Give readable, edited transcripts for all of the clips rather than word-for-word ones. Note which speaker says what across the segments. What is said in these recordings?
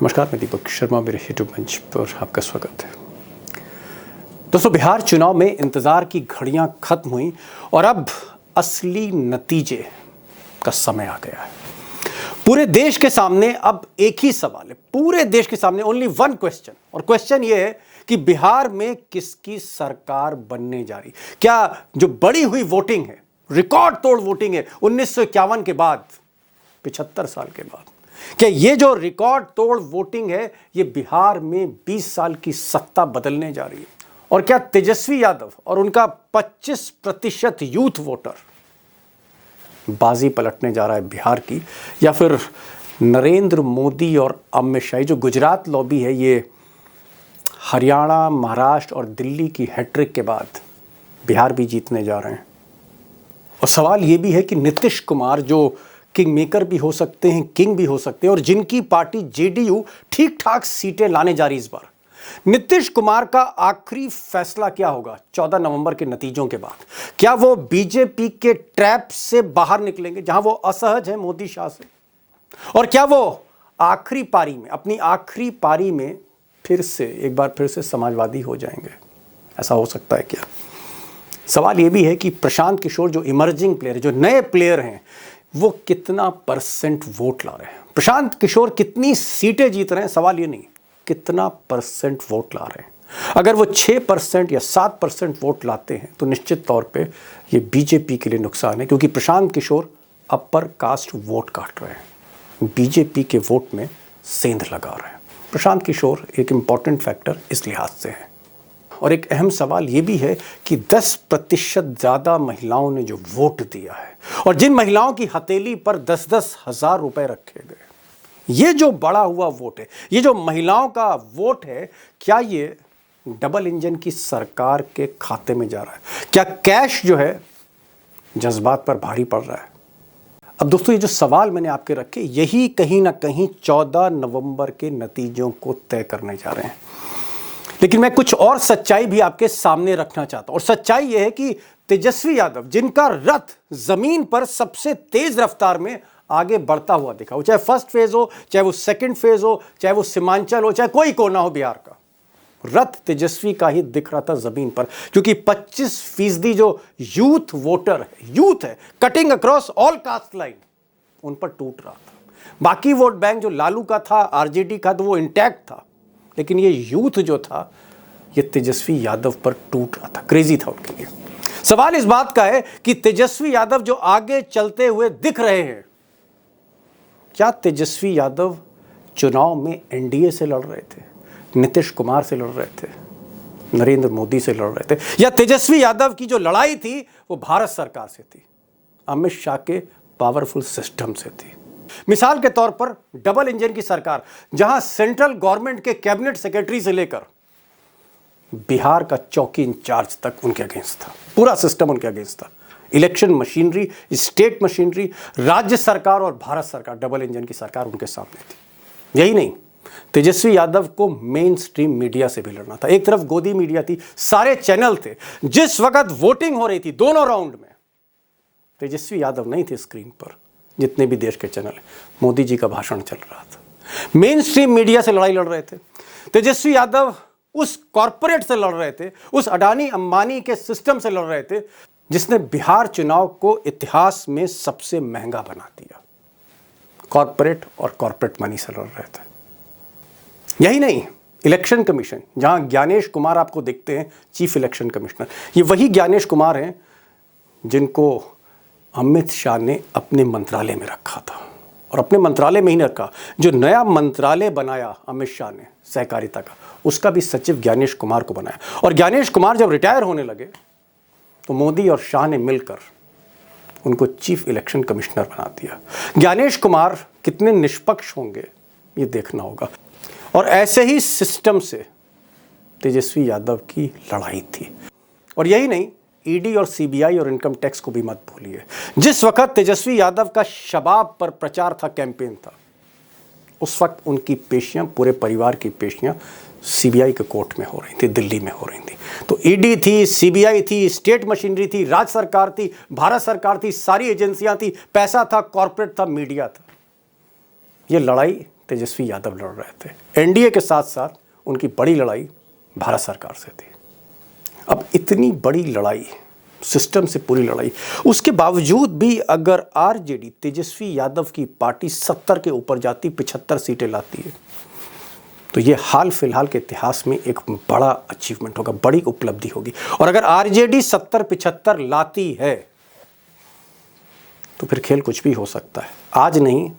Speaker 1: नमस्कार, मैं दीपक शर्मा, मेरे यूट्यूब मंच पर आपका स्वागत है। दोस्तों, बिहार चुनाव में इंतजार की घड़ियां खत्म हुई और अब असली नतीजे का समय आ गया है। पूरे देश के सामने अब एक ही सवाल है, पूरे देश के सामने ओनली वन क्वेश्चन, और क्वेश्चन ये है कि बिहार में किसकी सरकार बनने जा रही। क्या जो बढ़ी हुई वोटिंग है, रिकॉर्ड तोड़ वोटिंग है 1951 के बाद, 75 साल के बाद, क्या ये जो रिकॉर्ड तोड़ वोटिंग है ये बिहार में 20 साल की सत्ता बदलने जा रही है? और क्या तेजस्वी यादव और उनका 25% यूथ वोटर बाजी पलटने जा रहा है बिहार की, या फिर नरेंद्र मोदी और अमित शाह जो गुजरात लॉबी है ये हरियाणा, महाराष्ट्र और दिल्ली की हैट्रिक के बाद बिहार भी जीतने जा रहे हैं? और सवाल ये भी है कि नीतीश कुमार जो किंग मेकर भी हो सकते हैं, किंग भी हो सकते हैं, और जिनकी पार्टी जेडीयू ठीक ठाक सीटें लाने जा रही इस बार, नीतीश कुमार का आखिरी फैसला क्या होगा 14 नवंबर के नतीजों के बाद? क्या वो बीजेपी के ट्रैप से बाहर निकलेंगे जहां वो असहज है मोदी शाह से, और क्या वो आखिरी पारी में, अपनी आखिरी पारी में एक बार फिर से समाजवादी हो जाएंगे? ऐसा हो सकता है क्या? सवाल यह भी है कि प्रशांत किशोर जो इमर्जिंग प्लेयर है, जो नए प्लेयर हैं, वो कितना परसेंट वोट ला रहे हैं? प्रशांत किशोर कितनी सीटें जीत रहे हैं? सवाल ये नहीं कितना परसेंट वोट ला रहे हैं। अगर वो 6% या 7% वोट लाते हैं तो निश्चित तौर पे ये बीजेपी के लिए नुकसान है, क्योंकि Prashant Kishor upper caste vote काट रहे हैं, बीजेपी के वोट में सेंध लगा रहे हैं। प्रशांत किशोर एक इंपॉर्टेंट फैक्टर इस लिहाज से है। और एक अहम सवाल ये भी है कि 10% ज़्यादा महिलाओं ने जो वोट दिया है, और जिन महिलाओं की हथेली पर 10-10 हज़ार रुपए रखे गए, ये जो बढ़ा हुआ वोट है, ये जो महिलाओं का वोट है, क्या ये डबल इंजन की सरकार के खाते में जा रहा है? क्या कैश जो है जज्बात पर भारी पड़ रहा है? अब दोस्तों, ये जो सवाल मैंने आपके रखे, यही कहीं ना कहीं 14 नवंबर के नतीजों को तय करने जा रहे हैं। लेकिन मैं कुछ और सच्चाई भी आपके सामने रखना चाहता हूं, और सच्चाई यह है कि तेजस्वी यादव, जिनका रथ जमीन पर सबसे तेज रफ्तार में आगे बढ़ता हुआ दिखा, वो चाहे फर्स्ट फेज हो, चाहे वो सेकंड फेज हो, चाहे वो सीमांचल हो, चाहे कोई कोना हो बिहार का, रथ तेजस्वी का ही दिख रहा था जमीन पर, क्योंकि 25% जो यूथ वोटर है, यूथ है, cutting across all cast line, उन पर टूट रहा था। बाकी वोट बैंक जो लालू का था, आरजेडी का, तो वो इंटैक्ट था, लेकिन ये यूथ जो था ये तेजस्वी यादव पर टूट रहा था, क्रेजी था उनके लिए। सवाल इस बात का है कि तेजस्वी यादव जो आगे चलते हुए दिख रहे हैं, क्या तेजस्वी यादव चुनाव में एनडीए से लड़ रहे थे, नीतीश कुमार से लड़ रहे थे, नरेंद्र मोदी से लड़ रहे थे, या तेजस्वी यादव की जो लड़ाई थी वो भारत सरकार से थी, अमित शाह के पावरफुल सिस्टम से थी? मिसाल के तौर पर डबल इंजन की सरकार, जहां सेंट्रल गवर्नमेंट के कैबिनेट सेक्रेटरी से लेकर बिहार का चौकी इंचार्ज तक उनके अगेंस्ट था, पूरा सिस्टम उनके अगेंस्ट था। इलेक्शन मशीनरी, स्टेट मशीनरी, राज्य सरकार और भारत सरकार, डबल इंजन की सरकार उनके सामने थी। यही नहीं, तेजस्वी यादव को मेन स्ट्रीम मीडिया से भी लड़ना था। एक तरफ गोदी मीडिया थी, सारे चैनल थे। जिस वक्त वोटिंग हो रही थी दोनों राउंड में, तेजस्वी यादव नहीं थे स्क्रीन पर। जितने भी देश के चैनल है, मोदी जी का भाषण चल रहा था। मेन स्ट्रीम मीडिया से लड़ाई लड़ रहे थे। तेजस्वी यादव उस कॉरपोरेट से लड़ रहे थे, उस अडानी अंबानी के सिस्टम से लड़ रहे थे जिसने बिहार चुनाव को इतिहास में सबसे महंगा बना दिया। कॉरपोरेट और कॉरपोरेट मनी से लड़ रहे थे। यही नहीं, इलेक्शन कमीशन, जहां ज्ञानेश कुमार आपको देखते हैं चीफ इलेक्शन कमिश्नर, ये वही ज्ञानेश कुमार हैं जिनको अमित शाह ने अपने मंत्रालय में रखा था। और अपने मंत्रालय में ही रखा, जो नया मंत्रालय बनाया अमित शाह ने सहकारिता का, उसका भी सचिव ज्ञानेश कुमार को बनाया। और ज्ञानेश कुमार जब रिटायर होने लगे तो मोदी और शाह ने मिलकर उनको चीफ इलेक्शन कमिश्नर बना दिया। ज्ञानेश कुमार कितने निष्पक्ष होंगे ये देखना होगा। और ऐसे ही सिस्टम से तेजस्वी यादव की लड़ाई थी। और यही नहीं, ईडी और सीबीआई और इनकम टैक्स को भी मत भूलिए। जिस वक्त तेजस्वी यादव का शबाब पर प्रचार था, कैंपेन था, उस वक्त उनकी पेशियां, पूरे परिवार की पेशियां सीबीआई के कोर्ट में हो रही थी, दिल्ली में हो रही थी। तो ईडी थी, सीबीआई थी, स्टेट मशीनरी थी, राज्य सरकार थी, भारत सरकार थी, सारी एजेंसियां थी, पैसा था, कॉर्पोरेट था, मीडिया था। ये लड़ाई तेजस्वी यादव लड़ रहे थे। एनडीए के साथ साथ उनकी बड़ी लड़ाई भारत सरकार से थी। अब इतनी बड़ी लड़ाई, सिस्टम से पूरी लड़ाई, उसके बावजूद भी अगर आरजेडी तेजस्वी यादव की पार्टी 70 के ऊपर जाती, 75 सीटें लाती है, तो ये हाल फिलहाल के इतिहास में एक बड़ा अचीवमेंट होगा, बड़ी उपलब्धि होगी। और अगर आरजेडी 70-75 लाती है तो फिर खेल कुछ भी हो सकता है। आज नहीं,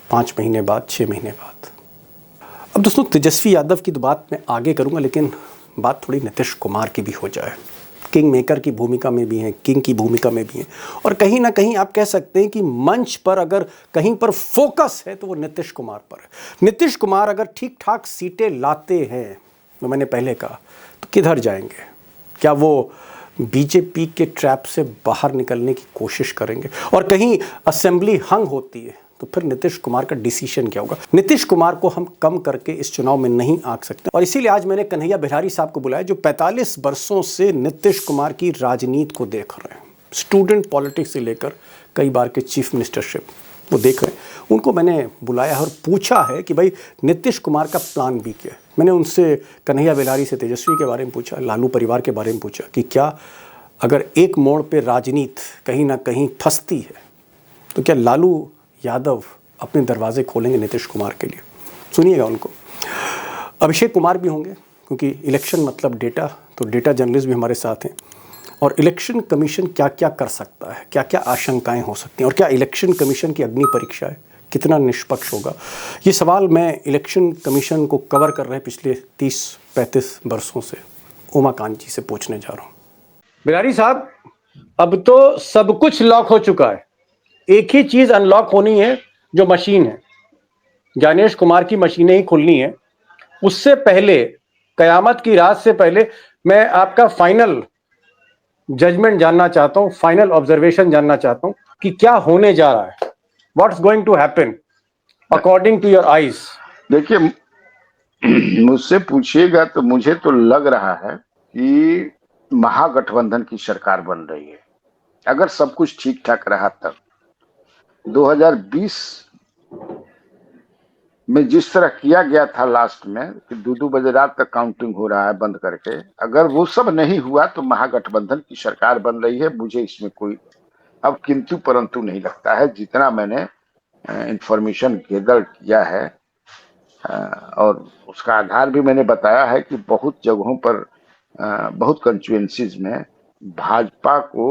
Speaker 1: 5 महीने बाद, 6 महीने बाद। अब दोस्तों, तेजस्वी यादव की तो बात मैं आगे करूंगा, लेकिन बात थोड़ी नीतीश कुमार की भी हो जाए। किंग मेकर की भूमिका में भी हैं, किंग की भूमिका में भी हैं, और कहीं ना कहीं आप कह सकते हैं कि मंच पर अगर कहीं पर फोकस है तो वो नीतीश कुमार पर है। नीतीश कुमार अगर ठीक ठाक सीटें लाते हैं, तो मैंने पहले कहा, तो किधर जाएंगे? क्या वो बीजेपी के ट्रैप से बाहर निकलने की कोशिश करेंगे? और कहीं असेंबली हंग होती है तो फिर नीतीश कुमार का डिसीजन क्या होगा? नीतीश कुमार को हम कम करके इस चुनाव में नहीं आंक सकते, और इसीलिए आज मैंने कन्हैया बिहारी साहब को बुलाया, जो 45 वर्षों से नीतीश कुमार की राजनीति को देख रहे हैं, स्टूडेंट पॉलिटिक्स से लेकर कई बार के चीफ मिनिस्टरशिप वो देख रहे हैं। उनको मैंने बुलाया और पूछा है कि भाई नीतीश कुमार का प्लान बी क्या है। मैंने उनसे कन्हैया बिहारी से तेजस्वी के बारे में पूछा, लालू परिवार के बारे में पूछा कि क्या अगर एक मोड़ पे राजनीति कहीं ना कहीं फंसती है तो क्या लालू यादव अपने दरवाजे खोलेंगे नीतीश कुमार के लिए? सुनिएगा उनको। अभिषेक कुमार भी होंगे, क्योंकि इलेक्शन मतलब डेटा, तो डेटा जर्नलिस्ट भी हमारे साथ हैं। और इलेक्शन कमीशन क्या क्या कर सकता है, क्या क्या आशंकाएं हो सकती हैं, और क्या इलेक्शन कमीशन की अग्नि परीक्षा है, कितना निष्पक्ष होगा, ये सवाल मैं इलेक्शन कमीशन को कवर कर रहे पिछले 30-35 वर्षों से उमाकांत जी से पूछने जा रहा हूँ। बिहारी साहब, अब तो सब कुछ लॉक हो चुका है, एक ही चीज अनलॉक होनी है, जो मशीन है, ज्ञानेश कुमार की मशीनें ही खुलनी है। उससे पहले, कयामत की रात से पहले, मैं आपका फाइनल जजमेंट जानना चाहता हूं, फाइनल ऑब्जर्वेशन जानना चाहता हूं कि क्या होने जा रहा है, what's going to happen according to your eyes.
Speaker 2: देखिए, मुझसे पूछिएगा तो मुझे तो लग रहा है कि महागठबंधन की सरकार बन रही है, अगर सब कुछ ठीक ठाक रहा तब। 2020 में जिस तरह किया गया था लास्ट में कि 2-2 बजे रात तक काउंटिंग हो रहा है बंद करके, अगर वो सब नहीं हुआ तो महागठबंधन की सरकार बन रही है। मुझे इसमें कोई अब किंतु परंतु नहीं लगता है, जितना मैंने इंफॉर्मेशन गैदर किया है, और उसका आधार भी मैंने बताया है कि बहुत जगहों पर, बहुत कंस्टिट्यूएंसीज में भाजपा को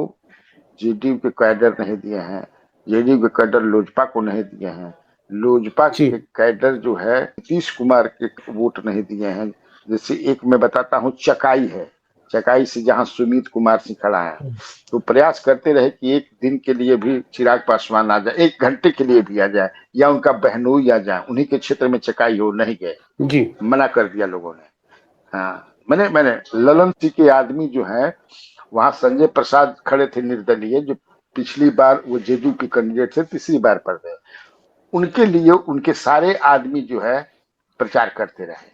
Speaker 2: जेडीयू के कैडर नहीं दिए हैं, जेडीयू के कैडर लोजपा को नहीं दिए हैं, लोजपा के कैडर जो है नीतीश कुमार के वोट नहीं दिए हैं। जैसे एक मैं बताता हूँ, चकाई है, चकाई से जहां सुमित कुमार सिंह खड़ा है, तो प्रयास करते रहे कि एक दिन के लिए भी चिराग पासवान आ जाए, 1 घंटे के लिए भी आ जाए, या उनका बहनोई आ जाए, उन्हीं के क्षेत्र में चकाई हो, नहीं गए जी, मना कर दिया लोगों ने। हाँ, मैंने ललन सिंह के आदमी जो है, वहां संजय प्रसाद खड़े थे निर्दलीय, जो पिछली बार वो जेडीयू के कैंडिडेट थे, तीसरी बार पर गए, उनके लिए उनके सारे आदमी जो है प्रचार करते रहे।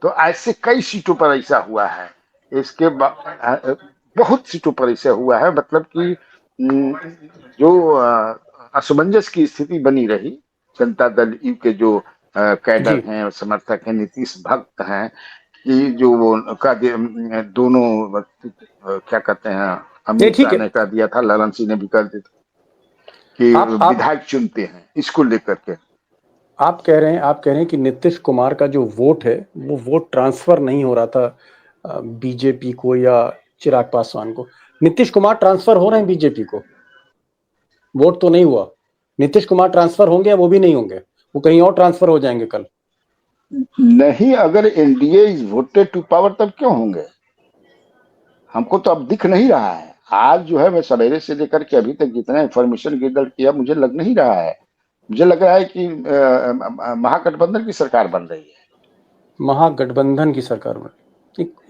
Speaker 2: तो ऐसे कई सीटों पर ऐसा हुआ है, इसके बहुत सीटों पर ऐसा हुआ है, मतलब कि जो असमंजस की स्थिति बनी रही। जनता दल यू के जो कैडर हैं, समर्थक हैं, नीतीश भक्त हैं, कि जो वो का दोनों क्या कहते हैं, अमित शाह ने कह दिया था, ललन सिंह ने भी कर दिया कि विधायक चुनते हैं, इसको लेकर के
Speaker 1: आप कह रहे हैं कि नीतीश कुमार का जो वोट है वो वोट ट्रांसफर नहीं हो रहा था बीजेपी को या चिराग पासवान को। नीतीश कुमार ट्रांसफर हो रहे हैं बीजेपी को, वोट तो नहीं हुआ। नीतीश कुमार ट्रांसफर होंगे या वो भी नहीं होंगे, वो कहीं और ट्रांसफर हो जाएंगे कल?
Speaker 2: नहीं, अगर NDA is voted to power तब क्यों होंगे? हमको तो अब दिख नहीं रहा है। आज जो है, मैं सवेरे से लेकर के अभी तक जितना इंफॉर्मेशन गैदर किया, मुझे लग नहीं रहा है, मुझे लग रहा है कि महागठबंधन की सरकार बन रही है।
Speaker 1: महागठबंधन की सरकार बन,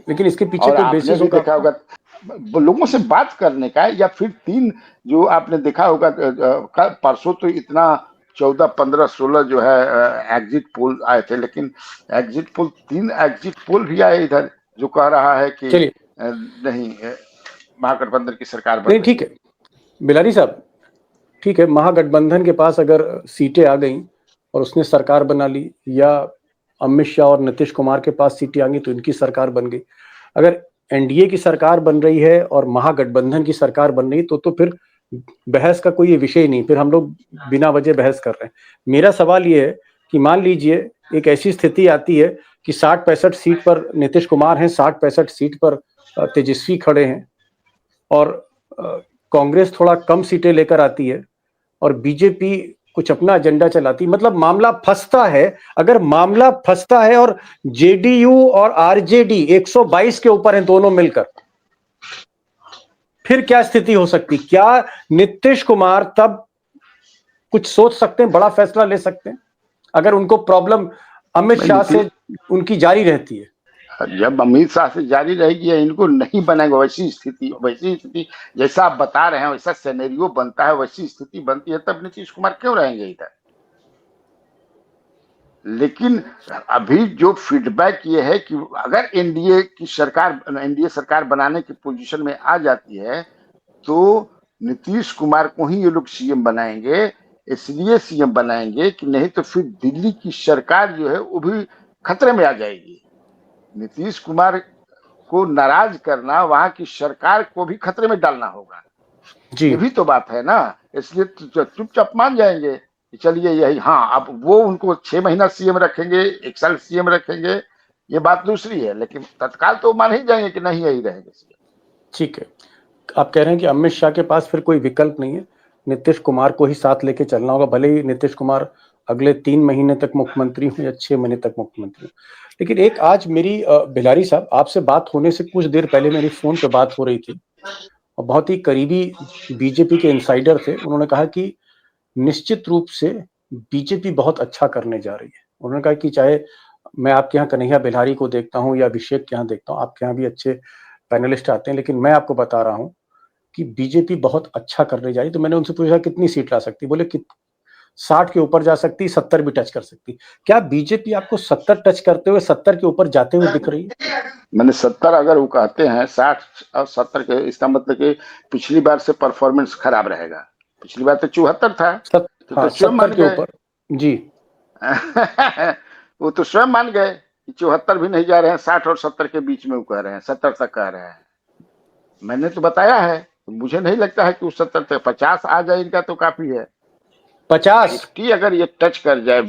Speaker 1: लेकिन इसके पीछे कोई बेसिस
Speaker 2: होगा? देखा होगा लोगों से बात करने का, या फिर 3 जो आपने देखा होगा, परसों तो इतना 14, 15, 16 जो है एग्जिट पोल आए थे, लेकिन एग्जिट पोल 3 एग्जिट पोल भी आए इधर, जो कह रहा है कि नहीं, महागठबंधन की सरकार बन रही है।
Speaker 1: ठीक है बिलारी साहब, ठीक है, महागठबंधन के पास अगर सीटें आ गई और उसने सरकार बना ली, या अमित शाह और नीतीश कुमार के पास सीटें आ गई तो इनकी सरकार बन गई। अगर एनडीए की सरकार बन रही है और महागठबंधन की सरकार बन रही तो फिर बहस का कोई विषय नहीं, फिर हम लोग बिना वजह बहस कर रहे हैं। मेरा सवाल ये है कि मान लीजिए एक ऐसी स्थिति आती है कि 60-65 सीट पर नीतीश कुमार हैं, 60-65 सीट पर तेजस्वी खड़े हैं, और कांग्रेस थोड़ा कम सीटें लेकर आती है और बीजेपी कुछ अपना एजेंडा चलाती, मतलब मामला फंसता है। अगर मामला फंसता है और जेडीयू और आरजेडी 122 के ऊपर हैं दोनों मिलकर, फिर क्या स्थिति हो सकती? क्या नीतीश कुमार तब कुछ सोच सकते हैं, बड़ा फैसला ले सकते हैं, अगर उनको प्रॉब्लम अमित शाह से उनकी जारी रहती है?
Speaker 2: जब अमित शाह से जारी रहेगी, इनको नहीं बनेगा वैसी स्थिति जैसा आप बता रहे हैं, वैसा सिनेरियो बनता है, वैसी स्थिति बनती है, तब नीतीश कुमार क्यों रहेंगे इधर? लेकिन अभी जो फीडबैक ये है कि अगर एनडीए सरकार बनाने की पोजीशन में आ जाती है तो नीतीश कुमार को ही ये लोग सीएम बनाएंगे। इसलिए सीएम बनाएंगे कि नहीं तो फिर दिल्ली की सरकार जो है वो भी खतरे में आ जाएगी। नीतीश कुमार को नाराज करना, वहां की सरकार को भी खतरे में डालना होगा जी। ये भी तो बात है ना। इसलिए चुपचाप मान जाएंगे कि चलिए यही, हाँ अब वो उनको 6 महीना सीएम रखेंगे, 1 साल सीएम रखेंगे, ये बात दूसरी है, लेकिन तत्काल तो मान ही जाएंगे कि नहीं यही रहेंगे सीएम।
Speaker 1: ठीक है, आप कह रहे हैं कि अमित शाह के पास फिर कोई विकल्प नहीं है, नीतीश कुमार को ही साथ लेके चलना होगा, भले ही नीतीश कुमार अगले 3 महीने तक मुख्यमंत्री हो या 6 महीने तक मुख्यमंत्री हो। लेकिन एक आज मेरी बिलारी साहब, आपसे बात होने से कुछ देर पहले मेरी फोन पे बात हो रही थी और बहुत ही करीबी बीजेपी के इंसाइडर थे। उन्होंने कहा कि निश्चित रूप से बीजेपी बहुत अच्छा करने जा रही है। उन्होंने कहा कि चाहे मैं आपके यहाँ कन्हैया बिहारी को देखता हूँ या अभिषेक के यहाँ देखता हूँ, आपके यहाँ भी अच्छे पैनलिस्ट आते हैं, लेकिन मैं आपको बता रहा हूँ कि बीजेपी बहुत अच्छा करने जा रही। तो मैंने उनसे पूछा कितनी सीट ला सकती, बोले कि 60 के ऊपर जा सकती, 70 भी टच कर सकती। क्या बीजेपी आपको 70 टच करते हुए, 70 के ऊपर जाते हुए दिख रही है?
Speaker 2: मैंने 70 अगर वो कहते हैं 60 और 70 के, इसका मतलब कि पिछली बार से परफॉर्मेंस खराब रहेगा। पिछली बार तो 74 था, तो स्वयं मान
Speaker 1: के ऊपर जी।
Speaker 2: वो तो स्वयं मान गए कि 74 भी नहीं जा रहे हैं, 60 और 70 के बीच में वो कह रहे हैं, 70 तक कह रहे हैं। मैंने तो बताया है, मुझे नहीं लगता है कि वो 70 तक, 50 आ जाए इनका तो काफी है। 50 अगर ये टच कर जाए,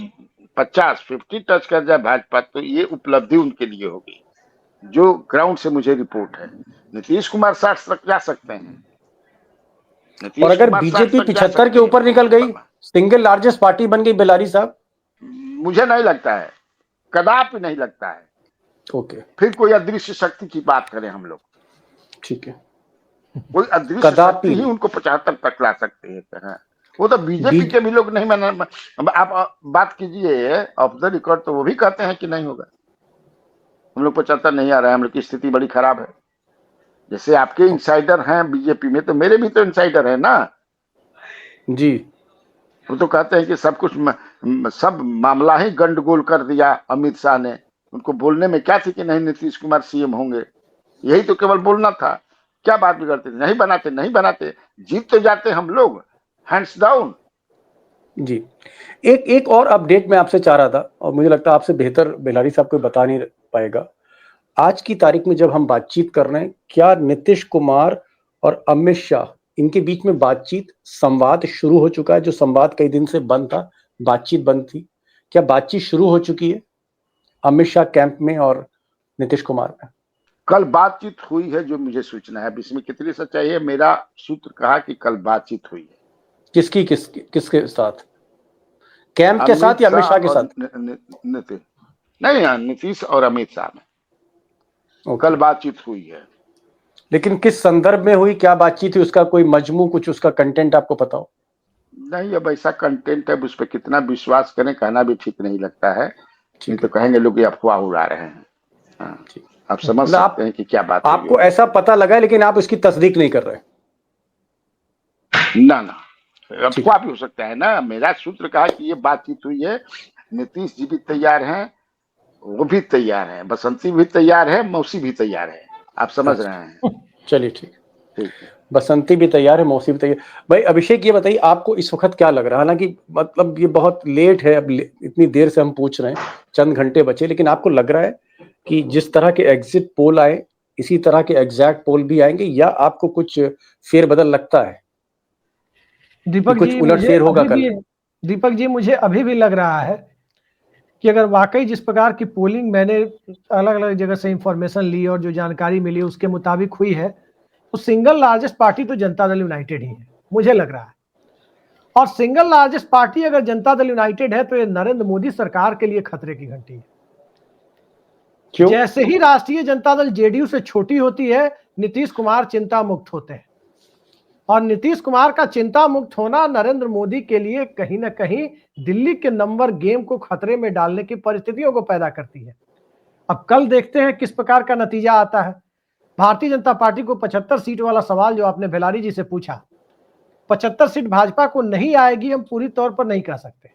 Speaker 2: 50 टच कर जाए भाजपा, तो ये उपलब्धि उनके लिए होगी, जो ग्राउंड से मुझे रिपोर्ट है। नीतीश कुमार 60 तक जा सकते हैं।
Speaker 1: और अगर बीजेपी 75 के ऊपर निकल गई, सिंगल लार्जेस्ट पार्टी बन गई बिलारी साहब?
Speaker 2: मुझे नहीं लगता है, कदापि नहीं लगता है।
Speaker 1: ओके,
Speaker 2: फिर कोई अदृश्य शक्ति की बात करें हम लोग,
Speaker 1: ठीक है,
Speaker 2: कोई अदृश्य शक्ति ही उनको 75 तक ला सकते हैं। वो तो बीजेपी के भी लोग नहीं माना। आप बात कीजिए ऑफ द रिकॉर्ड, तो वो भी कहते हैं कि नहीं होगा, हम लोग 75 नहीं आ रहा है, हम लोग की स्थिति बड़ी खराब है। जैसे आपके इंसाइडर हैं बीजेपी में, तो मेरे भी तो इंसाइडर है ना
Speaker 1: जी।
Speaker 2: वो तो कहते हैं कि सब मामला ही गंडगोल कर दिया अमित शाह ने। उनको बोलने में क्या थी कि नहीं नीतीश कुमार सीएम होंगे, यही तो केवल बोलना था। क्या बात बिगड़ते, नहीं बनाते, जीत तो जाते हम लोग, हैंड्स डाउन।
Speaker 1: जी, एक और अपडेट मैं आपसे चाह रहा था, और मुझे लगता है आपसे बेहतर बिलारी साहब को बता नहीं पाएगा। आज की तारीख में जब हम बातचीत कर रहे हैं, क्या नीतीश कुमार और अमित शाह, इनके बीच में बातचीत, संवाद शुरू हो चुका है? जो संवाद कई दिन से बंद था, बातचीत बंद थी, क्या बातचीत शुरू हो चुकी है अमित शाह कैंप में और नीतीश कुमार में?
Speaker 2: कल बातचीत हुई है, जो मुझे सूचना है, इसमें कितनी सच्चाई है, मेरा सूत्र कहा कि कल बातचीत हुई है।
Speaker 1: किसके साथ? कैंप के साथ या अमित शाह के साथ?
Speaker 2: नहीं, नीतीश और अमित शाह में कल बातचीत हुई है।
Speaker 1: लेकिन किस संदर्भ में हुई, क्या बातचीत हुई, उसका कोई मजमू, कुछ उसका कंटेंट आपको पता हो?
Speaker 2: नहीं, अब ऐसा कंटेंट है, उस पर कितना विश्वास करें, कहना भी ठीक नहीं लगता है। नहीं तो कहेंगे लोग ये अफवाह उड़ा रहे हैं। हाँ, आप समझ सकते हैं कि क्या बात है।
Speaker 1: आपको ऐसा पता लगा है, लेकिन आप इसकी तस्दीक नहीं कर रहे?
Speaker 2: ना, अफवाह भी हो सकता है ना। मेरा सूत्र कहा कि ये बातचीत हुई है, नीतीश जी भी तैयार हैं, वो भी तैयार है, बसंती भी तैयार है, मौसी भी तैयार है, आप समझ रहे हैं।
Speaker 1: चलिए ठीक है। बसंती भी तैयार है, मौसी भी तैयार। भाई अभिषेक ये बताइए, आपको इस वक्त क्या लग रहा है? हालांकि मतलब ये बहुत लेट है, अब इतनी देर से हम पूछ रहे हैं, चंद घंटे बचे, लेकिन आपको लग रहा है कि जिस तरह के एग्जिट पोल आए इसी तरह के एग्जैक्ट पोल भी आएंगे, या आपको कुछ फेरबदल लगता है कि
Speaker 3: दीपक
Speaker 1: कुछ
Speaker 3: जी
Speaker 1: उलट
Speaker 3: मुझे
Speaker 1: फेर होगा
Speaker 3: अभी
Speaker 1: कल?
Speaker 3: भी दीपक जी मुझे अभी भी लग रहा है कि अगर वाकई जिस प्रकार की पोलिंग मैंने अलग अलग जगह से इंफॉर्मेशन ली और जो जानकारी मिली उसके मुताबिक हुई है, तो सिंगल लार्जेस्ट पार्टी तो जनता दल यूनाइटेड ही है, मुझे लग रहा है। और सिंगल लार्जेस्ट पार्टी अगर जनता दल यूनाइटेड है तो ये नरेंद्र मोदी सरकार के लिए खतरे की घंटी है।
Speaker 1: क्यों?
Speaker 3: जैसे ही राष्ट्रीय जनता दल जेडीयू से छोटी होती है, नीतीश कुमार चिंता मुक्त होते हैं, और नीतीश कुमार का चिंता मुक्त होना नरेंद्र मोदी के लिए कहीं ना कहीं दिल्ली के नंबर गेम को खतरे में डालने की परिस्थितियों को पैदा करती है। अब कल देखते हैं किस प्रकार का नतीजा आता है। भारतीय जनता पार्टी को 75 सीट वाला सवाल जो आपने बेलारी जी से पूछा, 75 सीट भाजपा को नहीं आएगी, हम पूरी तौर पर नहीं कह सकते,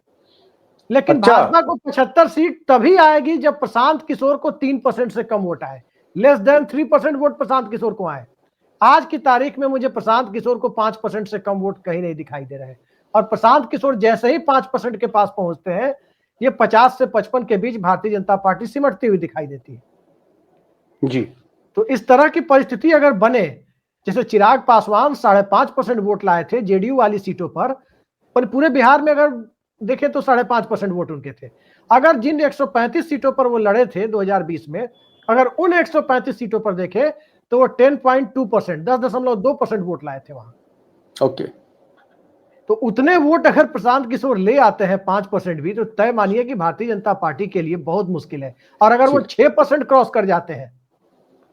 Speaker 3: लेकिन
Speaker 1: अच्छा।
Speaker 3: भाजपा को 75 सीट तभी आएगी जब प्रशांत किशोर को 3% से कम वोट आए, less than 3% vote Prashant Kishor को आए। आज की तारीख में मुझे प्रशांत किशोर को 5% से कम वोट कहीं नहीं दिखाई दे रहे हैं, और प्रशांत किशोर जैसे ही 5% के पास पहुंचते हैं, ये 50 से 55 के बीच भारतीय जनता पार्टी सिमटती हुई दिखाई देती है
Speaker 1: जी।
Speaker 3: तो इस तरह की परिस्थिति अगर बने, जैसे चिराग पासवान 5.5% वोट लाए थे जेडीयू वाली सीटों पर पूरे बिहार में अगर देखें तो 5.5% वोट उनके थे। अगर जिन 135 सीटों पर वो लड़े थे 2020 में, अगर उन 135 सीटों पर देखें तो वो 10.2%, 10.2% वोट लाए थे वहां।
Speaker 1: ओके।
Speaker 3: तो उतने वोट अगर प्रशांत किशोर ले आते हैं, 5% भी, तो तय मानिए कि भारतीय जनता पार्टी के लिए बहुत मुश्किल है। और अगर वो 6% क्रॉस कर जाते हैं,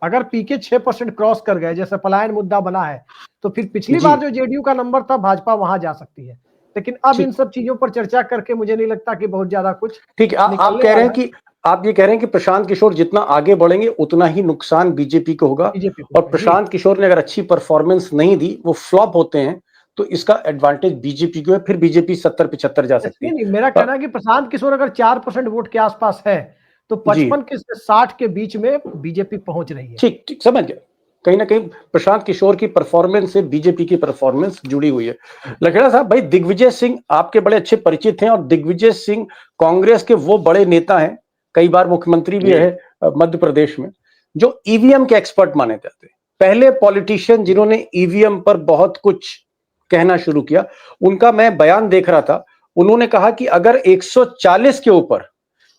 Speaker 3: अगर पीके 6% क्रॉस कर गए, जैसे पलायन मुद्दा बना है, तो फिर पिछली बार जो जेडीयू का नंबर था भाजपा वहां जा सकती है। लेकिन अब इन सब चीजों पर चर्चा करके मुझे नहीं लगता कि बहुत ज्यादा कुछ
Speaker 1: ठीक है। आप कह रहे हैं कि आप ये कह रहे हैं कि प्रशांत किशोर जितना आगे बढ़ेंगे उतना ही नुकसान बीजेपी को होगा, और प्रशांत किशोर ने अगर अच्छी परफॉर्मेंस नहीं दी, वो फ्लॉप होते हैं, तो इसका एडवांटेज बीजेपी को है, फिर बीजेपी 70-75 जा सकती है।
Speaker 3: नहीं, मेरा कहना है कि प्रशांत किशोर अगर 4% वोट के आसपास है तो 55 के 60 के बीच में बीजेपी पहुंच रही है।
Speaker 1: ठीक ठीक, समझ गया। कहीं ना कहीं प्रशांत किशोर की परफॉर्मेंस से बीजेपी की परफॉर्मेंस जुड़ी हुई है। लखेड़ा साहब, भाई दिग्विजय सिंह आपके बड़े अच्छे परिचित हैं, और दिग्विजय सिंह कांग्रेस के वो बड़े नेता हैं, कई बार मुख्यमंत्री भी रहे मध्य प्रदेश में, जो ईवीएम के एक्सपर्ट माने जाते हैं। पहले पॉलिटिशियन जिन्होंने ईवीएम पर बहुत कुछ कहना शुरू किया, उनका मैं बयान देख रहा था। उन्होंने कहा कि अगर 140 के ऊपर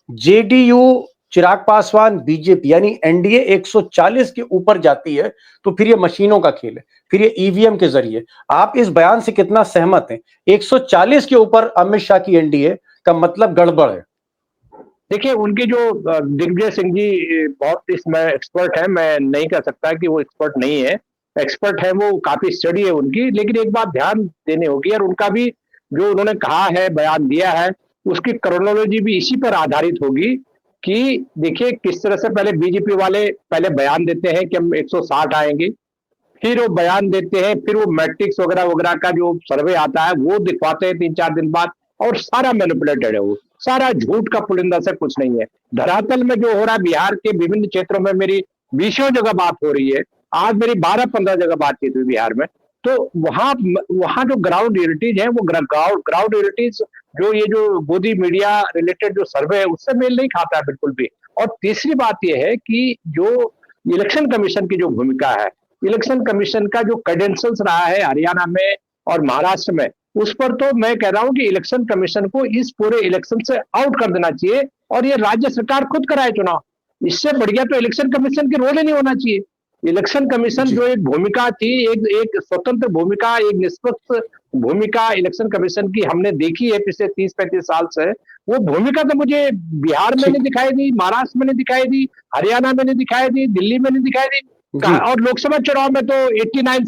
Speaker 1: जेडीयू, चिराग पासवान, बीजेपी यानी एनडीए 140 के ऊपर जाती है तो फिर ये मशीनों का खेल है, फिर ये ईवीएम के जरिए। आप इस बयान से कितना सहमत हैं? 140 के ऊपर अमित शाह की एनडीए का मतलब गड़बड़ है।
Speaker 4: देखिए, उनकी जो दिग्विजय सिंह जी बहुत इसमें एक्सपर्ट है, मैं नहीं कह सकता कि वो एक्सपर्ट नहीं है, एक्सपर्ट है, वो काफी स्टडी है उनकी। लेकिन एक बात ध्यान देनी होगी, और उनका भी जो उन्होंने कहा है, बयान दिया है, उसकी क्रोनोलॉजी भी इसी पर आधारित होगी कि देखिए किस तरह से पहले बीजेपी वाले पहले बयान देते हैं कि हम 160 आएंगे, फिर वो बयान देते हैं, फिर वो मैट्रिक्स वगैरह वगैरह का जो सर्वे आता है वो दिखवाते हैं 3-4 दिन बाद, और सारा मैनिपुलेटेड है, वो सारा झूठ का पुलिंदा से कुछ नहीं है। धरातल में जो हो रहा है बिहार के विभिन्न क्षेत्रों में, मेरी 20 जगह बात हो रही है, आज मेरी 12-15 जगह बातचीत हुई बिहार में, तो वहां वहां जो ग्राउंड रियलिटीज है, वो ग्राउंड रियलिटीज जो ये जो मोदी मीडिया रिलेटेड जो सर्वे है उससे मेल नहीं खाता है बिल्कुल भी। और तीसरी बात यह है कि जो इलेक्शन कमीशन की जो भूमिका है, इलेक्शन कमीशन का जो क्रेडेंशियल्स रहा है हरियाणा में और महाराष्ट्र में, उस पर तो मैं कह रहा हूं कि इलेक्शन कमीशन को इस पूरे इलेक्शन से आउट कर देना चाहिए, और ये राज्य सरकार खुद कराए चुनाव। इससे बढ़िया तो इलेक्शन कमीशन की रोल ही नहीं होना चाहिए। इलेक्शन कमीशन जो एक भूमिका थी, एक स्वतंत्र भूमिका, एक निष्पक्ष भूमिका इलेक्शन कमीशन की हमने देखी है पिछले 30-35 साल से, वो भूमिका तो मुझे बिहार में नहीं दिखाई दी, महाराष्ट्र में नहीं दिखाई दी, हरियाणा में नहीं दिखाई दी, दिल्ली में नहीं दिखाई दी, और लोकसभा चुनाव में तो 89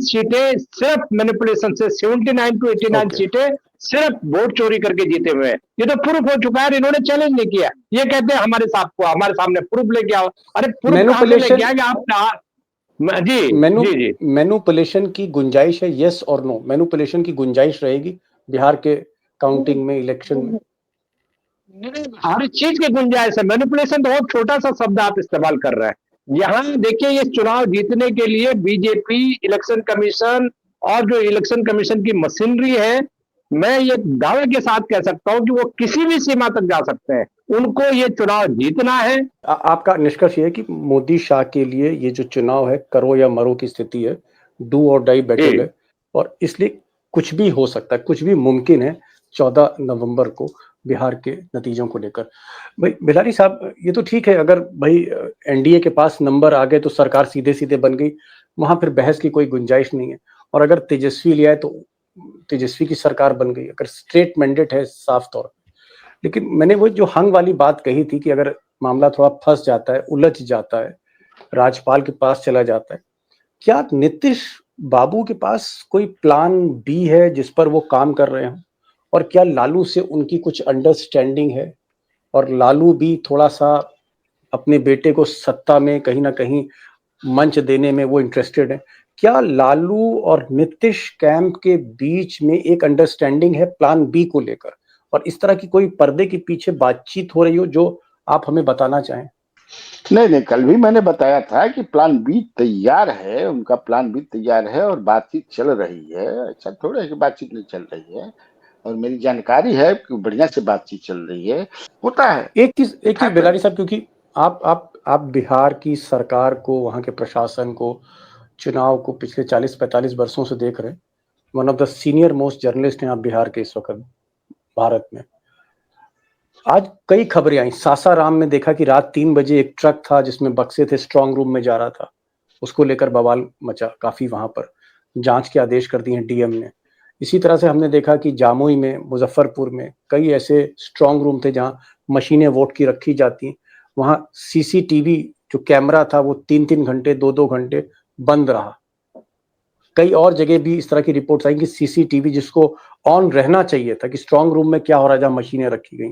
Speaker 4: सीटें सिर्फ मैनिपुलेशन से, 79 to 89 सीटें सिर्फ वोट चोरी करके जीते हुए हैं। ये तो प्रूफ हो चुका है, इन्होंने चैलेंज नहीं किया। ये कहते हैं हमारे सामने प्रूफ लेके आओ। अरे प्रूफ कहां से लेके आएंगे आप? जी
Speaker 1: मैनिपुलेशन की गुंजाइश है, यस और नो? मैनिपुलेशन की गुंजाइश रहेगी बिहार के काउंटिंग में, इलेक्शन में?
Speaker 4: हर चीज की गुंजाइश है। मैनिपुलेशन तो बहुत छोटा सा शब्द आप इस्तेमाल कर रहे हैं। यहाँ देखिए, ये चुनाव जीतने के लिए बीजेपी, इलेक्शन कमीशन और जो इलेक्शन कमीशन की मशीनरी है, मैं ये दावे के साथ कह सकता हूं कि वो किसी भी सीमा तक जा सकते हैं। उनको ये चुनाव जीतना है।
Speaker 1: आपका निष्कर्ष ये है कि मोदी शाह के लिए ये जो चुनाव है करो या मरो की स्थिति है, डू और डाई बैटल है, और इसलिए कुछ भी हो सकता है, कुछ भी मुमकिन है 14 नवंबर को बिहार के नतीजों को लेकर। भाई बिलारी साहब, ये तो ठीक है, अगर भाई एनडीए के पास नंबर आ गए तो सरकार सीधे सीधे बन गई, वहां फिर बहस की कोई गुंजाइश नहीं है। और अगर तेजस्वी लिया है तो तेजस्वी की सरकार बन गई, अगर स्ट्रेट मैंडेट है साफ तौर पर। लेकिन मैंने वो जो हंग वाली बात कही थी कि अगर मामला थोड़ा फंस जाता है, उलझ जाता है, राज्यपाल के पास चला जाता है, क्या नीतीश बाबू के पास कोई प्लान बी है जिस पर वो काम कर रहे हैं? और क्या लालू से उनकी कुछ अंडरस्टैंडिंग है, और लालू भी थोड़ा सा अपने बेटे को सत्ता में कहीं ना कहीं मंच देने में वो इंटरेस्टेड है? क्या लालू और नीतीश कैंप के बीच में एक अंडरस्टैंडिंग है प्लान बी को लेकर, और इस तरह की कोई पर्दे के पीछे बातचीत हो रही हो जो आप हमें बताना चाहें?
Speaker 2: नहीं नहीं, कल भी मैंने बताया था कि प्लान बी तैयार है, उनका प्लान बी तैयार है और बातचीत चल रही है। अच्छा थोड़ा है कि बातचीत नहीं चल रही है, और मेरी जानकारी है कि बढ़िया से बातचीत चल रही है, होता है।
Speaker 1: एक चीज बिलारी साहब, क्योंकि आप बिहार की सरकार को, वहां के प्रशासन को, चुनाव को पिछले 40-45 वर्षों से देख रहे हैं। One of the senior most journalist हैं आप बिहार के इस वक्त भारत में। आज कई खबरें आई, सासाराम में देखा कि रात 3 बजे एक ट्रक था जिसमें बक्से थे, स्ट्रांग रूम में जा रहा था, उसको लेकर बवाल मचा काफी, वहां पर जांच के आदेश कर दिए हैं डीएम ने। इसी तरह से हमने देखा कि जामुई में, मुजफ्फरपुर में कई ऐसे स्ट्रांग रूम थे जहां मशीनें वोट की रखी जाती, वहां सीसीटीवी जो कैमरा था वो 3-3 घंटे, 2-2 घंटे बंद रहा। कई और जगह भी इस तरह की रिपोर्ट्स आई कि सीसीटीवी जिसको ऑन रहना चाहिए था, कि स्ट्रांग रूम में क्या हो रहा है जहां मशीनें रखी गई।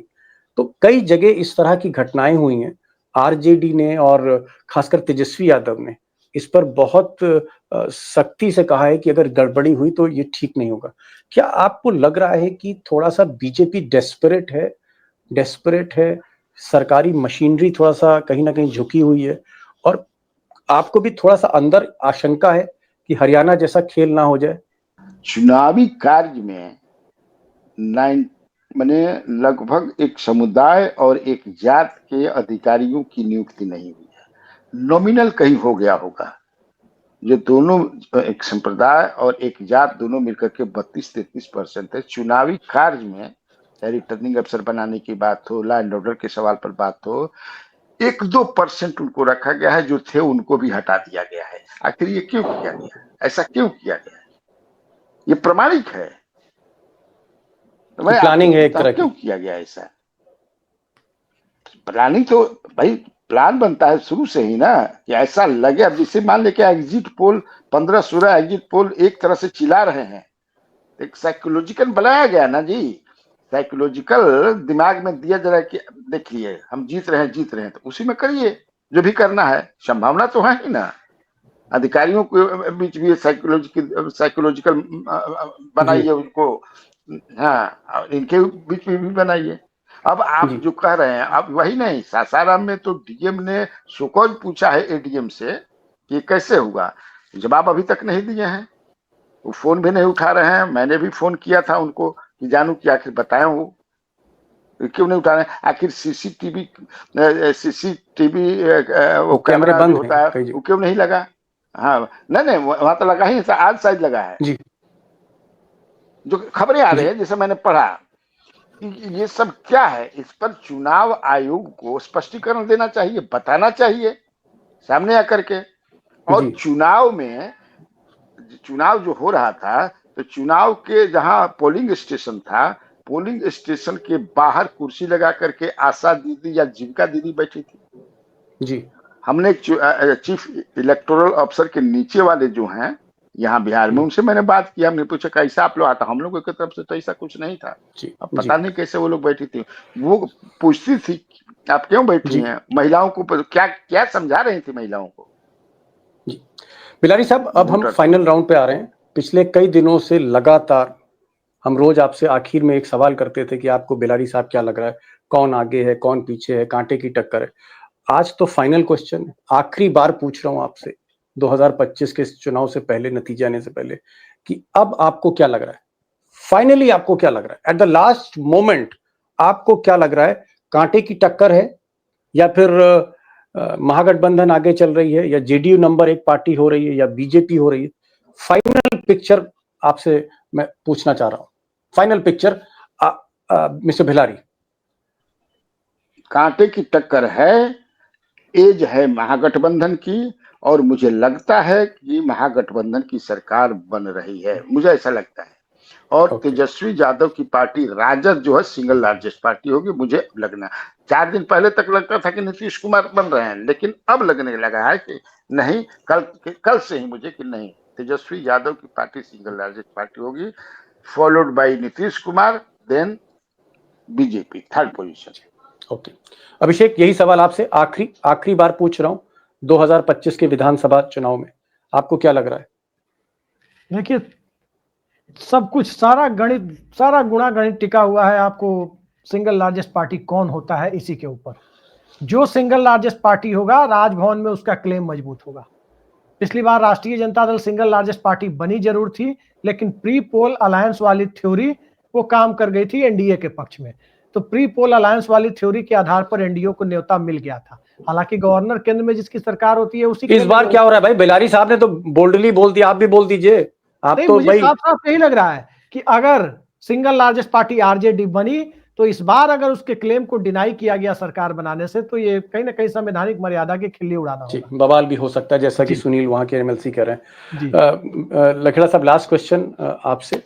Speaker 1: तो कई जगह इस तरह की घटनाएं हुई हैं। आरजेडी ने और खासकर तेजस्वी यादव ने इस पर बहुत सख्ती से कहा है कि अगर गड़बड़ी हुई तो ये ठीक नहीं होगा। क्या आपको लग रहा है कि थोड़ा सा बीजेपी डेस्परेट है, सरकारी मशीनरी थोड़ा सा कहीं ना कहीं झुकी हुई है, और आपको भी थोड़ा सा अंदर आशंका है कि हरियाणा जैसा खेल ना हो जाए?
Speaker 2: चुनावी कार्य में मैंने लगभग एक समुदाय और एक जात के अधिकारियों की नियुक्ति नहीं हुई है। नॉमिनल कहीं हो गया होगा, जो दोनों एक संप्रदाय और एक जात दोनों मिलकर के 32-33% है। चुनावी कार्य में रिटर्निंग अफसर बनाने की बात हो, लॉ एंड ऑर्डर के सवाल पर बात हो, 1-2% उनको रखा गया है, जो थे उनको भी हटा दिया गया है। आखिर ये क्यों किया गया, ऐसा क्यों किया गया? ये प्रामाणिक है, तो भाई
Speaker 1: प्लानिंग है एक तरह
Speaker 2: क्यों
Speaker 1: की?
Speaker 2: किया गया ऐसा? प्लानिंग तो भाई प्लान बनता है शुरू से ही ना, कि ऐसा लगे। अब जैसे मान ले कि एग्जिट पोल 15-16 एग्जिट पोल एक तरह से चिल्ला रहे हैं, एक साइकोलॉजिकल बनाया गया ना जी, साइकोलॉजिकल दिमाग में दिया जा रहा है कि देखिए हम जीत रहे हैं तो उसी में करिए जो भी करना है। संभावना तो है ही ना। अधिकारियों के बीच भी साइकोलॉजिकल बनाइए उनको, हाँ इनके बीच में भी बनाइए। अब आप जो कह रहे हैं, अब वही नहीं, सासाराम में तो डीएम ने सुकौज पूछा है एडीएम से कि कैसे हुआ, जवाब अभी तक नहीं दिए हैं। वो फोन भी नहीं उठा रहे हैं। मैंने भी फोन किया था उनको कि जानू कि आखिर बताएं वो क्यों नहीं उठा रहे हैं। आखिर सीसीटीवी वो
Speaker 1: कैमरे
Speaker 2: कैमरा
Speaker 1: बंद
Speaker 2: जो होता है वो क्यों नहीं लगा? हाँ नहीं वहां तो लगा ही, आज शायद लगा है
Speaker 1: जी।
Speaker 2: जो खबरें आ रही है, जैसे मैंने पढ़ा। ये सब क्या है, इस पर चुनाव आयोग को स्पष्टीकरण देना चाहिए, बताना चाहिए सामने आकर के। और चुनाव जो हो रहा था, तो चुनाव के जहां पोलिंग स्टेशन था, पोलिंग स्टेशन के बाहर कुर्सी लगा करके आशा दीदी या जीविका दीदी बैठी थी
Speaker 1: जी।
Speaker 2: हमने चीफ इलेक्टोरल ऑफिसर के नीचे वाले जो हैं यहाँ बिहार में, उनसे मैंने बात किया। हमने पूछा कैसा आप लोग आता, हम लोगों की तरफ से तो ऐसा कुछ नहीं था। अब पता नहीं कैसे वो लोग बैठी थी। वो पूछती थी आप क्यों बैठी हैं, महिलाओं को क्या क्या समझा रही थी महिलाओं को।
Speaker 1: जी बिलारी साहब, अब हम फाइनल राउंड पे आ रहे हैं। पिछले कई दिनों से लगातार हम रोज आपसे आखिर में एक सवाल करते थे कि आपको बिलारी साहब क्या लग रहा है, कौन आगे है, कौन पीछे है, कांटे की टक्कर है। आज तो फाइनल क्वेश्चन, आखिरी बार पूछ रहा हूं आपसे 2025 के चुनाव से पहले, नतीजे आने से पहले, कि अब आपको क्या लग रहा है, फाइनली आपको क्या लग रहा है, एट द लास्ट मोमेंट आपको क्या लग रहा है? कांटे की टक्कर है, या फिर महागठबंधन आगे चल रही है, या जेडीयू नंबर 1 पार्टी हो रही है, या बीजेपी हो रही है? फाइनल पिक्चर आपसे मैं पूछना चाह रहा हूं, फाइनल पिक्चर मिस्टर भिलारी।
Speaker 2: कांटे की टक्कर है, एज है महागठबंधन की, और मुझे लगता है कि महागठबंधन की सरकार बन रही है, मुझे ऐसा लगता है। और तेजस्वी यादव की पार्टी राजद जो है सिंगल लार्जेस्ट पार्टी होगी, मुझे लगना। 4 दिन पहले तक लगता था कि नीतीश कुमार बन रहे हैं, लेकिन अब लगने लगा है कि नहीं, कल से ही मुझे कि नहीं, तेजस्वी यादव की पार्टी सिंगल लार्जेस्ट पार्टी होगी, followed by Nitish Kumar, then BJP third position.
Speaker 1: Okay Abhishek, यही सवाल आपसे आखिरी बार पूछ रहा हूं, 2025 के विधानसभा चुनाव में आपको क्या लग रहा है?
Speaker 3: देखिए, सब कुछ, सारा गणित, सारा गुणा गणित टिका हुआ है आपको सिंगल लार्जेस्ट पार्टी कौन होता है इसी के ऊपर। जो सिंगल लार्जेस्ट पार्टी होगा, राजभवन में उसका क्लेम मजबूत होगा। पिछली बार राष्ट्रीय Janata Dal single largest party बनी जरूर थी, लेकिन प्री पोल अलायंस वाली थ्योरी वो काम कर गई थी एनडीए के पक्ष में। तो प्री पोल अलायंस वाली थ्योरी के आधार पर एनडीए को न्योता मिल गया था। हालांकि गवर्नर केंद्र में जिसकी सरकार होती है उसी
Speaker 1: इस बार क्या हो रहा है भाई? बिलारी साहब ने तो बोल्डली बोल दिया, आप भी बोल दीजिए। आप तो
Speaker 3: मुझे साफ यही लग रहा है कि अगर सिंगल लार्जेस्ट पार्टी आरजेडी बनी तो इस बार अगर उसके क्लेम को डिनाई किया गया सरकार बनाने से, तो ये कहीं ना कहीं संवैधानिक मर्यादा की खिल्ली उड़ाना होगा,
Speaker 1: बवाल भी हो सकता है, जैसा कि सुनील वहां के एमएलसी कह रहे हैं। लखेड़ा साहब, लास्ट क्वेश्चन आपसे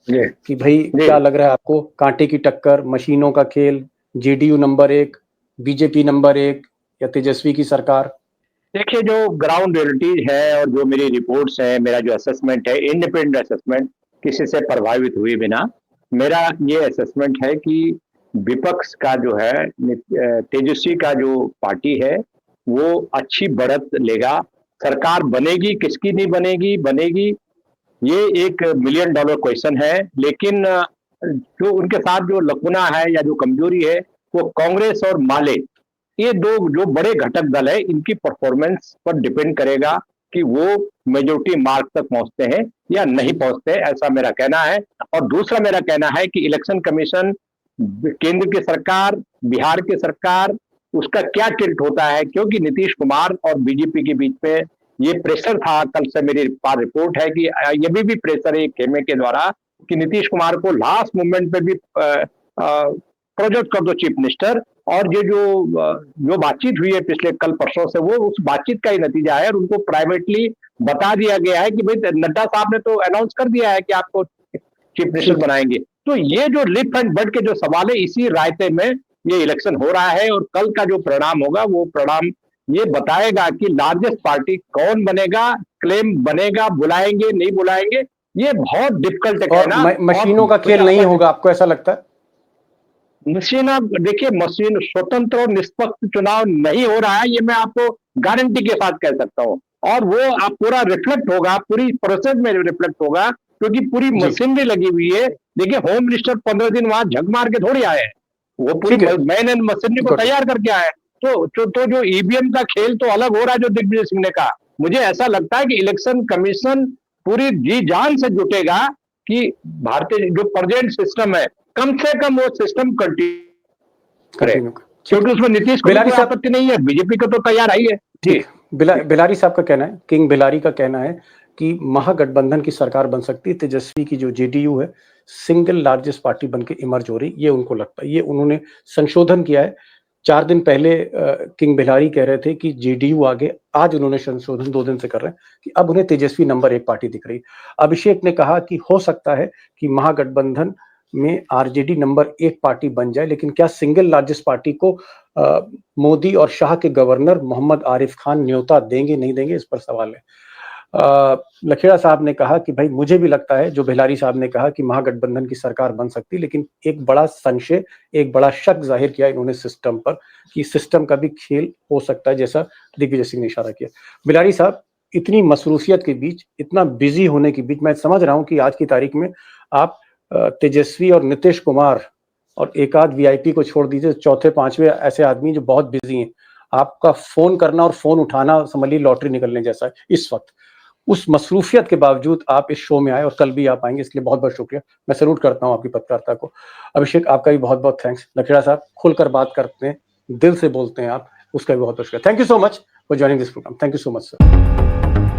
Speaker 1: कि भाई क्या लग रहा है आपको, कांटे की टक्कर, मशीनों का खेल, जेडीयू नंबर 1, बीजेपी नंबर 1, या तेजस्वी की सरकार?
Speaker 4: देखिए, जो ग्राउंड रियलिटीज है और जो मेरी रिपोर्ट्स है, मेरा जो असेसमेंट है, इंडिपेंडेंट असेसमेंट, किसी से प्रभावित हुए बिना, मेरा ये असेसमेंट है कि विपक्ष का जो है, तेजस्वी का जो पार्टी है वो अच्छी बढ़त लेगा। सरकार बनेगी, किसकी नहीं बनेगी, बनेगी, ये एक $1 मिलियन क्वेश्चन है। लेकिन जो उनके साथ जो लकुना है या जो कमजोरी है, वो कांग्रेस और माले, ये दो जो बड़े घटक दल है, इनकी परफॉर्मेंस पर डिपेंड करेगा कि वो मेजोरिटी मार्क तक पहुंचते हैं या नहीं पहुंचते, ऐसा मेरा कहना है। और दूसरा मेरा कहना है कि इलेक्शन कमीशन, केंद्र की सरकार, बिहार की सरकार, उसका क्या टिल्ट होता है, क्योंकि नीतीश कुमार और बीजेपी के बीच में ये प्रेशर था। कल से मेरी पास रिपोर्ट है कि ये भी प्रेशर है खेमे के द्वारा कि नीतीश कुमार को लास्ट मोमेंट पे भी प्रोजेक्ट कर दो चीफ मिनिस्टर। और ये जो बातचीत हुई है पिछले कल परसों से, वो उस बातचीत का ही नतीजा है। और उनको प्राइवेटली बता दिया गया है कि भाई नड्डा साहब ने तो अनाउंस कर दिया है कि आपको चीफ मिनिस्टर बनाएंगे। तो ये जो लिफ्ट एंड बट के जो सवाल है, इसी रायते में ये इलेक्शन हो रहा है। और कल का जो परिणाम होगा, वो परिणाम ये बताएगा कि लार्जेस्ट पार्टी कौन बनेगा, क्लेम बनेगा, बुलाएंगे नहीं बुलाएंगे, ये बहुत डिफिकल्ट है कहना।
Speaker 1: मशीनों का खेल नहीं होगा, आपको ऐसा लगता है?
Speaker 4: मशीन, देखिए, मशीन स्वतंत्र और निष्पक्ष चुनाव नहीं हो रहा है, ये मैं आपको गारंटी के साथ कह सकता हूँ। और वो आप पूरा रिफ्लेक्ट होगा, पूरी प्रोसेस में रिफ्लेक्ट होगा, क्योंकि पूरी मशीनरी लगी हुई है। देखिए, होम मिनिस्टर 15 दिन वहां झक मार के थोड़ी आए हैं, वो पूरी मैन एंड मशीनरी को तैयार करके आए। तो जो ईवीएम का खेल तो अलग हो रहा है जो दिग्विजय सिंह ने कहा। मुझे ऐसा लगता है कि इलेक्शन कमीशन पूरी जी जान से जुटेगा कि भारतीय जो प्रेजेंट सिस्टम है, कम से कम वो सिस्टम कंटिन्यू करे, क्योंकि उसमें नीतीश को कोई आपत्ति नहीं है, बीजेपी को तो तैयार आई है।
Speaker 1: जी, बिलारी साहब का कहना है, किंग बिलारी का कहना है कि महागठबंधन की सरकार बन सकती है, तेजस्वी की जो जेडीयू है सिंगल लार्जेस्ट पार्टी बनके इमर्ज हो रही, ये उनको लगता है। ये उन्होंने संशोधन किया है। 4 दिन पहले किंग बिलारी कह रहे थे कि जेडीयू आगे, आज उन्होंने संशोधन 2 दिन से कर रहे हैं कि अब उन्हें तेजस्वी नंबर 1 पार्टी दिख रही। अभिषेक ने कहा कि हो सकता है कि महागठबंधन में आरजेडी नंबर 1 पार्टी बन जाए, लेकिन क्या सिंगल लार्जेस्ट पार्टी को मोदी और शाह के गवर्नर मोहम्मद आरिफ खान न्योता देंगे नहीं देंगे, इस पर सवाल है। लखेड़ा साहब ने कहा कि भाई मुझे भी लगता है, जो बिलारी साहब ने कहा कि महागठबंधन की सरकार बन सकती, लेकिन एक बड़ा संशय, एक बड़ा शक जाहिर किया इन्होंने सिस्टम पर कि सिस्टम का भी खेल हो सकता है, जैसा दिग्विजय सिंह ने इशारा किया। बिलारी साहब, इतनी मसरूफियत के बीच, इतना बिजी होने के बीच, मैं समझ रहा हूं कि आज की तारीख में आप तेजस्वी और नीतीश कुमार और एक आध वीआईपी को छोड़ दीजिए, चौथे पांचवे ऐसे आदमी जो बहुत बिजी हैं, आपका फोन करना और फोन उठाना समझ लीजिए लॉटरी निकलने जैसा है इस वक्त। उस मसरूफियत के बावजूद आप इस शो में आए और कल भी आप आएंगे, इसलिए बहुत बहुत शुक्रिया। मैं सैल्यूट करता हूं आपकी पत्रकारिता को। अभिषेक, आपका भी बहुत बहुत थैंक्स। लखेड़ा साहब, खुलकर बात करते हैं, दिल से बोलते हैं आप, उसका भी बहुत बहुत शुक्रिया। Thank you so much for joining this programme. Thank you so much sir.